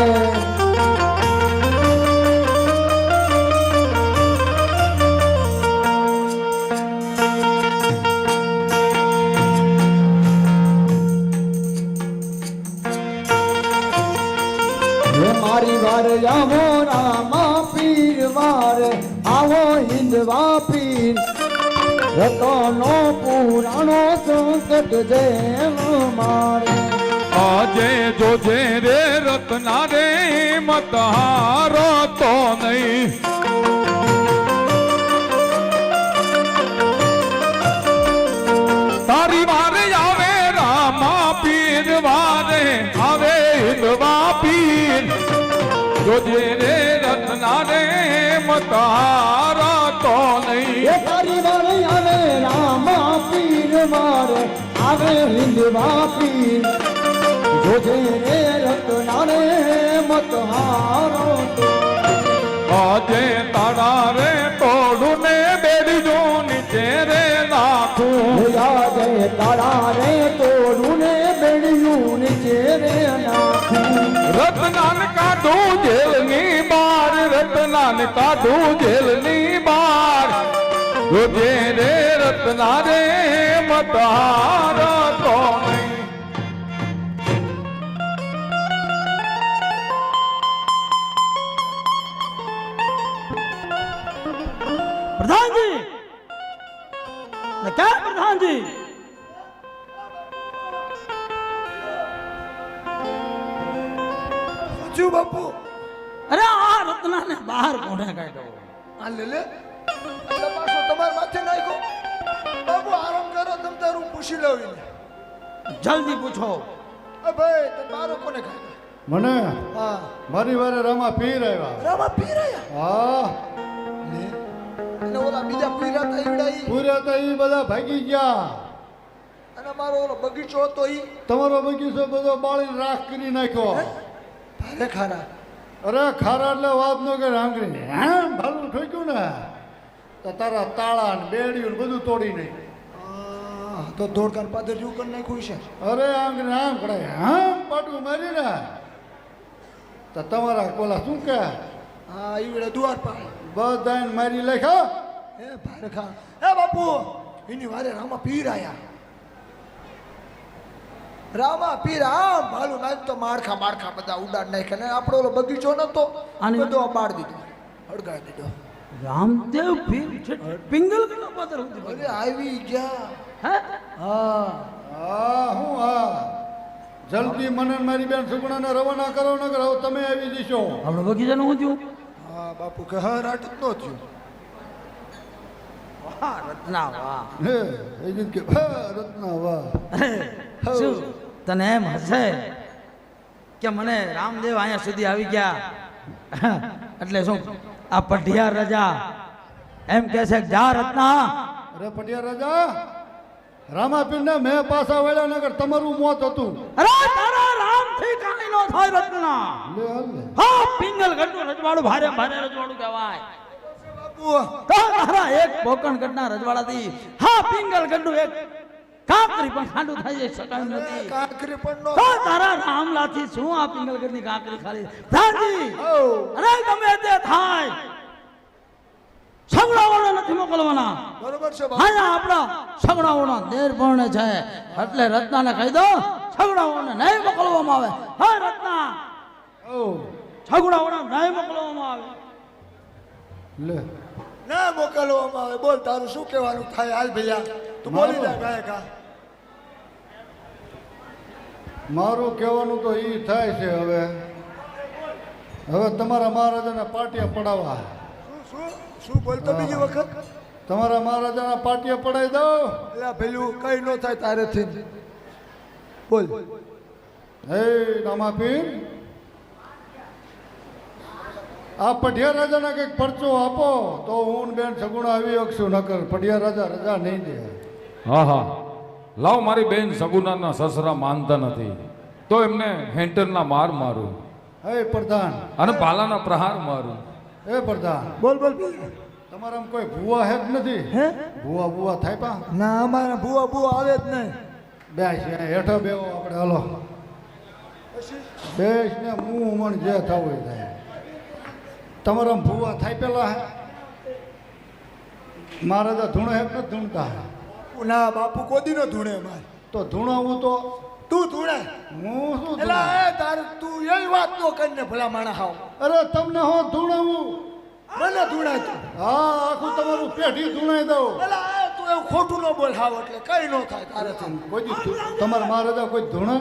મારી વાર આવો રામા પીર વાર આવો હિંદવા પીર રતનો પુરાણો સંકટ જેમ મારે આજે જોજે રે રત્ના રે મત હારો તો નહીં તારી વારે આવે રામા પીર વારે આવે હિંદવા પીર જોજે રે રત્ના રે મત હારો તો નહીં એ તારી વારે આવે રામા પીર મારે આવે હિંદવા પીર જોજે રે રત્ના રે મત હારો તો આજે તારા રે તોડું ને બેડજું નીચે રે નાખું આજે તારા રે તોડું ને બેડિયું નીચે રે નાખું રત્નાન કાઢું જેલની બાર રત્નાન કાઢું જેલની બાર જોજે રે રત્ના રે મતાર તો નહીં પ્રધાનજી ક્યાં પ્રધાનજી શું બાપુ અરે આ રત્નાને બહાર કોને કાઢ્યો આ લે લે તમારો તમાર માથે નાખ્યો બાપુ આરામ કરો તમ તારું પૂછી લઉં જલ્દી પૂછો એ ભાઈ તે બારો કોને ખાય મને હા મારી વારે રામા પીર આવ્યા રામા પીરાયા હા લે અને ઓલા બીજા પીરા તા ઈવડાઈ પૂર્યા તો એ બધા ભાગી ગયા અને મારો ઓલો બગીચો હતો ઈ તમારો બગીચો બધો બાળીને રાખ કરી નાખ્યો ભારે ખારા અરે ખારા એટલે વાત ન કરે આંગળી એમ ભાલું ઠોક્યું ને તો તારા તાળા ને બેડિયું ને બધું તોડી નાખ્યું તો દોડકાન પાદર જેવું કરી નાખ્યું છે અરે આંગળી આમ કડાય આમ પાટું મારી ને તો તમારા કોલા શું કે હા ઈવડે દુવાર પર બધાને મારી લેખા એ ભારે ખા એ બાપુ એની વારે રામા પીર આયા રામા પીર આમ ભાલું નાખ તો માળખા માળખા બધા ઉડાડ નાખ્યા ને આપણો ઓલો બગીચો નતો આની- બધો બાળ દીધો હળગાવી દીધો રામદેવ પીર છે પિંગલ કેટલા પાત્ર અરે આવી ગયા હે હા હા હું હા જલ્દી મને ને મારી બેન સુગુણાને રવાના કરો ન કરો તમે આવી જશો આપણો બગીચાનું શું થયું હા બાપુ કે હા રાટ જ નો થયું વાહ રત્ના વાહ હે એ જ કે હા રત્ના વાહ અરે શું તને એમ હશે કે મને રામદેવ અહીંયા સુધી આવી ગયા એટલે શું આ પઢિયાર રજા એમ કહે છે કે જા રત્ના અરે પટિયા રાજા રામાપીરને મેં પાછા વળ્યા નગર તમારું મોત હતું અરે તારા રામથી કાંઈ નો થાય રત્ના લે હાલ લે. હા પિંગલ ગઢનું રજવાડું ભારે ભારે રજવાડું કહેવાય બાપુ તો તારા એક પોકણગઢના રજવાડાથી હા પિંગલગઢનું એક કાંકરી પણ ખાંડું થઈ શકાય નથી કાંકરી પણ નો તો તારા રામલાથી શું આ પિંગલગઢની કાંકરી ખાલી રાજી ઓ અરે ગમે તે થાય સગડાઓને નથી મોકલવાના બરોબર છે બાપુ હા આપણા સગડાઓનો નિર્ભણ છે એટલે રત્નાને કહી દો સગડાઓને નહીં મોકલવામાં આવે હા રત્ના ઓ સગડાઓને નહીં મોકલવામાં આવે લે ના મોકલવામાં આવે બોલ તારું શું કહેવાનું થાય હાલ ભૈયા તું બોલી જા ગાયકા મારું કહેવાનું તો એ થાય છે હવે તમારા મહારાજાના પાટિયા પડાવવા શું શું બોલતો બીજી વખત તમારા મહારાજાના પાટિયા પડાવી દો એટલે પેલું કઈ નો થાય તારેથી બોલ હે રામાપીર આ પઢિયા રાજાના કંઈક પરચો આપો તો હું ને બેન સગુણા આવી શકશું નકર પઢિયા રાજા રજા નહીં દે હા હા લાવ મારી બેન સગુનાના સસરા માનતા નથી તો એમને હેન્ટરના માર મારું હે પ્રધાન અને ભાલાના પ્રહાર મારું હે પ્રધાન બોલ બોલ તમારામાં કોઈ ભૂવા હે જ નથી હે ભૂવા થાય પા ના અમારે ભૂવા આવે જ નહીં બેસ હેઠો બેવો આપણે હલો બેસ ને મું મણ જે થવું એ થાય તમારામાં ભૂવા થાય પેલા હે મારે તો ધૂણો હે નથી ધૂણતા ના બાપુ કોદી નો ધૂણે મારે તો ધૂણાવું તો તું ધૂણે હું શું એટલે ધૂણાવું? એ તાર તું એવી વાત નો કરીને ભલા માણા હાવ અરે તમને હું ધૂણાવું મને ધૂણાય તું હા આખું તમારું પેઢી ધૂણાઈ દઉં એટલે તું એવું બોલ હાવ એટલે કઈ ન થાય તારેથી કોઈ દી તમારા મહારાજા કોઈ ધૂણા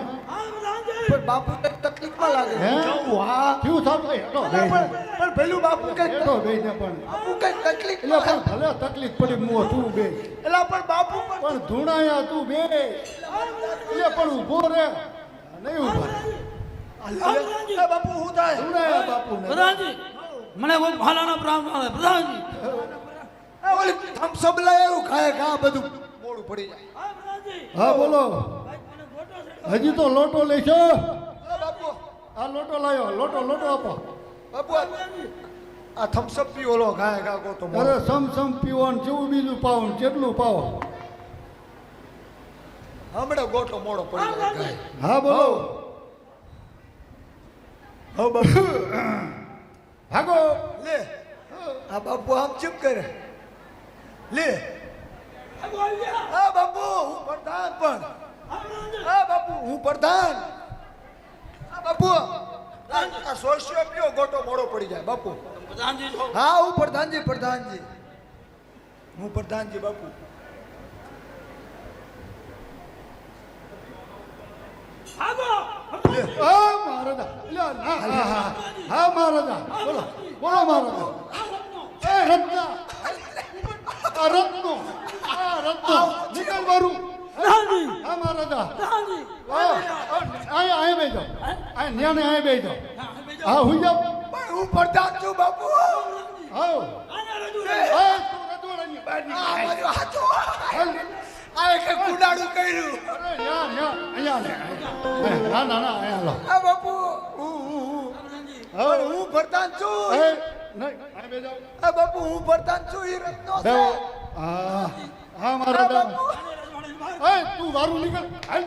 પણ બાપુ કઈક તકલીફમાં લાગે હે? જવું હા થયું થતું હોય, હેઠો બેહી જા. પણ પેલું બાપુ કઈક હેઠો બેહી જા પણ બાપુ કઈક તકલીફ એટલે પણ ભલે તકલીફ પડી મુઓ તું બે એટલે પણ બાપુ પણ ધૂણાયા તું બે એટલે પણ ઊભો રે નહીં ઊભો રે. બાપુ હું થાય ધૂણાયા બાપુ ને પ્રધાનજી મને કોઈ ભાલાના પ્રાણ આવે પ્રધાનજી ઓલી થમ્સઅપ લાય એવું ખાય ખા બધું મોડું પડી જાય હા બોલો હજી તો લોટો લેશો બાપુ આ લોટો લાયો લોટો લોટો આપો બાપુ આ થમ્સઅપ પી ઓલો ખાય ખા કો તો અરે સમ પીવાનું જેવું બીજું પાવો ને જેટલું પાવો હમણાં ગોટો મોડો પડી જાય ખાય. હા બોલો હો બાપુ ભાગો લે આ બાપુ આમ ચૂપ કરે લે હા બાપુ હું પ્રધાન પણ હા બાપુ હું પ્રધાન હા બાપુ આ સોશિયો પીઓ ગોટો મોડો પડી જાય બાપુ પ્રધાનજી છો હા હું પ્રધાનજી હું પ્રધાનજી બાપુ હા મહારાજા લે ના હા હા હા મહારાજા બોલો બોલો મહારાજા એ રત્ના આ રત્નો નીકળ મારું પ્રધાનજી હા મહારાજા પ્રધાનજી અહીંયા બેજો અહીંયા ન્યાને અહીંયા બેજો હા હું જાઉં પણ હું પ્રધાન છું બાપુ હા આના રજૂ એ તું રજવાડાની બહાર આ નીકળ. મારું હાચું હાલ. આ એક કુડાડું કર્યું અરે યા અહીંયા લે ના ના ના અહીંયા લો આ બાપુ પણ હું પ્રધાન છું એ નહીં અહીંયા બેજો આ બાપુ હું પ્રધાન છું ઈ રત્નો છે બેહો. હા હા મહારાજા એ તું વારું નીકળ હાલ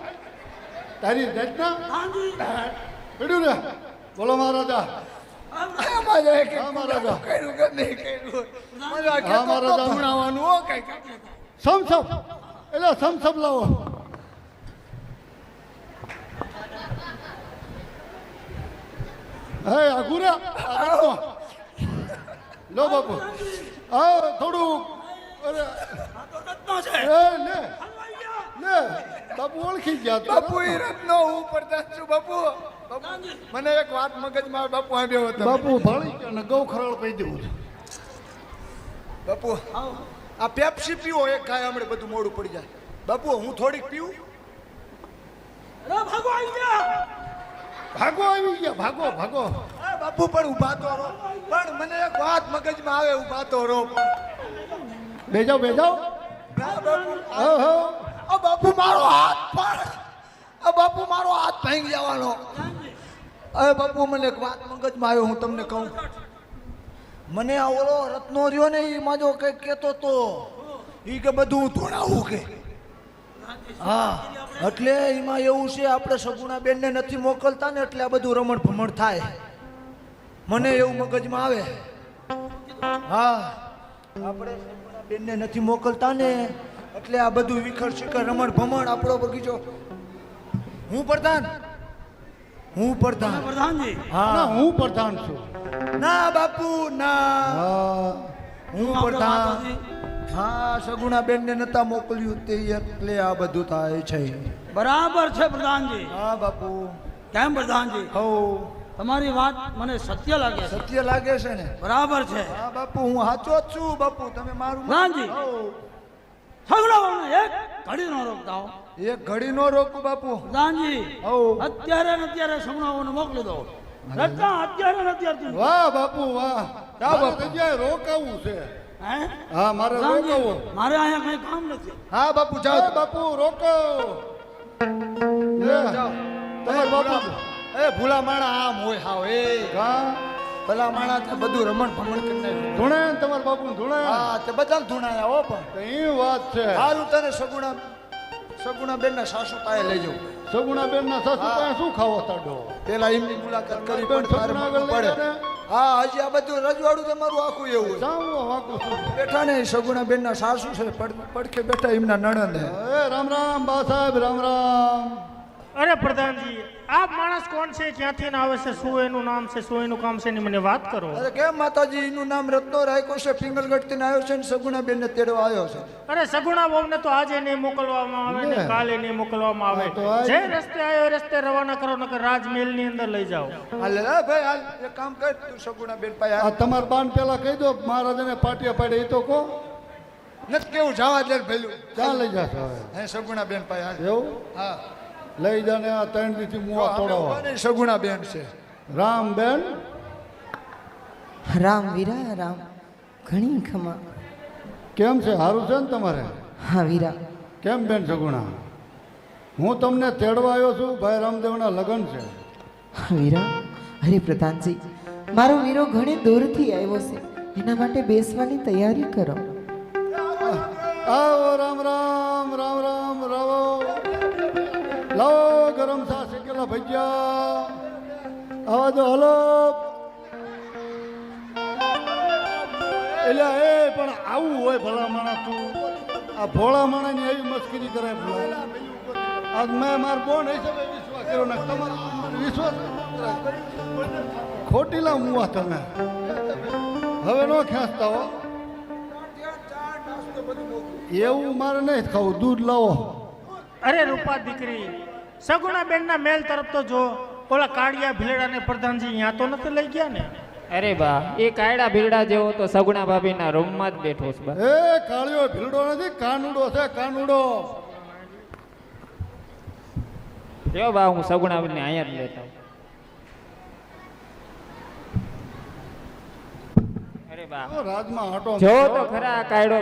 તારી રચના પડ્યું ને બોલો મહારાજા આમાં જો એક હા, મહારાજા. કર્યું કે નહીં કર્યું મને આ હા, કહેતો તો મહારાજા. ધૂણાવાનું હો કઈ સમસમ એટલે સમસમ લાવો હે આગુરા લો બાપુ હા થોડું અરે રત્નો છે એ લે લે બાપુ ઓળખી ગયા તો બાપુ ઈ રત્નો હું પ્રધાન છું બાપુ બાપુ, મને એક વાત મગજમાં આવે, બાપુ આવ્યો હતો બાપુ ભાળી ગયા ને ગૌ ખરાળ પી દેવું છે બાપુ આ પેપ્સી પીવો એક ખાય હમણાં બધું મોડું પડી જાય બાપુ હું થોડીક પીવું અરે ભાગો આવી ગયા ભાગો આવી ગયા ભાગો ભાગો આ બાપુ પણ ઊભા તો રહો પણ મને એક વાત મગજમાં આવે ઊભા તો રહો બેજાવ બેજાવ ના બાપુ હા હા આ બાપુ મારો હાથ પણ આ બાપુ મારો હાથ ભાંગી જવાનો અરે બાપુ મને એક વાત મગજમાં આવ્યો હું તમને કહું મને આ ઓલો રત્નો રહ્યો ને એ માજો કઈક કેતો તો ઈ કે બધું ધોળાવું કે હા એટલે એમાં એવું છે આપણે સગુણા બેનને નથી મોકલતા ને એટલે આ બધું રમણ ભમણ થાય મને એવું મગજમાં આવે હા આપણે સગુણા બેનને નથી મોકલતા ને એટલે આ બધું વિખર શિખર રમણ ભમણ આપણો બગીચો હું પ્રધાન પ્રધાનજી ના હા હું પ્રધાન છું ના બાપુ ના હા હું પ્રધાન હા સગુણા બેન ને નતા મોકલ્યું તે એટલે આ બધું થાય છે બરાબર છે પ્રધાનજી હા બાપુ કેમ પ્રધાનજી હો તમારી વાત મને સત્ય લાગે છે સત્ય લાગે છે ને બરાબર છે હા બાપુ હું સાચો જ છું બાપુ તમે મારું પ્રધાનજી હો. સગડાઓને એક ઘડી નો રોકતા હો એક ઘડી નો રોકું બાપુ પ્રધાનજી હો અત્યારે ને અત્યારે સગડાઓને મોકલી દો રત્ના અત્યારે ને અત્યારે વાહ બાપુ વાહ જા બાપુ. મારે જગ્યાએ રોકાવું છે હે હા મારે પ્રધાનજી, રોકાવું મારે અહીંયા કઈ કામ નથી હા બાપુ એ જાઓ બાપુ રોકો લે, જાઓ. તમારે બાપુ એ ભૂલા માણા આમ હોય હાવ એ હા ભલા માણા તે બધું રમણ ભમણ કરી નાખ્યું ધૂણે તમારા બાપુ ધૂણે હા તે બધા ધૂણાયા હો પણ તો એ વાત છે સારું તને સગુણા બેન ના સાસુ પાસે લઈ જાઉં સગુણા બેન ના સાસુ હા. પાસે શું ખાવો તાડો પેલા એમની મુલાકાત કરી બેન પણ તારે સગુણા માનવું આગળ લઈ પડે ગયા હા હજી આ બધું રજવાડું તમારું આખું એવું હોય જાઉં વાકું છું બેઠા ને સગુણા બેન ના સાસુ છે પડખે બેઠા એમના નણંદ હે એ રામ રામ બા સાહેબ રામ રામ અરે પ્રધાનજી આ માણસ કોણ છે ક્યાંથી ને આવે છે શું એનું નામ છે શું એનું કામ છે એની મને વાત કરો અરે કેમ માતાજી એનું નામ રત્નો રાયકો છે, પિંગલગઢથી ને આવ્યો છે ને સગુણા બેન ને તેડવા આવ્યો છે. અરે સગુણા વહુને તો આજે નહીં મોકલવામાં આવે ને લે. કાલે નહીં મોકલવામાં આવે હા, તો આ જે રસ્તે આવ્યો એ રસ્તે રવાના કરો નકર રાજમહેલ ની અંદર લઈ જાઓ. હાલ લે ભાઈ હાલ એક કામ કર તું સગુણા બેન પાસે આ તમાર બાન પેલા કહી દો મહારાજાને પાટિયા પાડે એ તો કહો. નથી કેવું જવા દે ભેલું ક્યાં લઈ જશે હવે? હે સગુણા બેન પાસે હાલ. એવું હા લઈ જાને આ 3 દીથી મુવા તોડાવવા. આપણે સગુણા બેન છે. રામ બેન રામ વીરા રામ, ઘણી ખમા. કેમ છે? સારું છે ને તમારે? હા વીરા, કેમ બેન સગુણા? હું તમને તેડવા આવ્યો છું, ભાઈ રામદેવના લગ્ન છે. હા વીરા. અરે પ્રધાનજી, મારો વીરો ઘણી દૂરથી આવ્યો છે, એના માટે બેસવાની તૈયારી કરો. આવો રામ રામ રામ રામ રાવો. લાવો ગરમ ચા શેકેલા ભજીયા. આવા દો હલો. એટલે એ પણ આવું હોય ભલા માણસ તું આ ભોળા માણસની એવી મસ્કરી કરે ભલા. આજ મેં માર બોન હિસાબે વિશ્વાસ કર્યો ને તમારો વિશ્વાસ ખોટીલા મુવા તમે હવે નો ખેંચતા હો. એવું મારે નહીં ખાવું, દૂધ લાવો. અરે રૂપા દીકરી સગુણા બેન ના મેલ તરફ તો જો ઓલા કાળિયા ભીલડા ને પ્રધાનજી અહીંયા તો નથી લઈ ગયા ને. અરે બા એ કાયડા ભીલડા જેવો તો સગુણા ભાભીના રૂમમાં જ બેઠો છે બા. એ કાળિયો ભીલડો નથી, કાનુડો છે, કાનુડો. જો બા હું સગુણા ભાભીને અહીંયા જ લેતા આવું. અરે બા રાજમાં હાટો જો તો ખરા કાયડો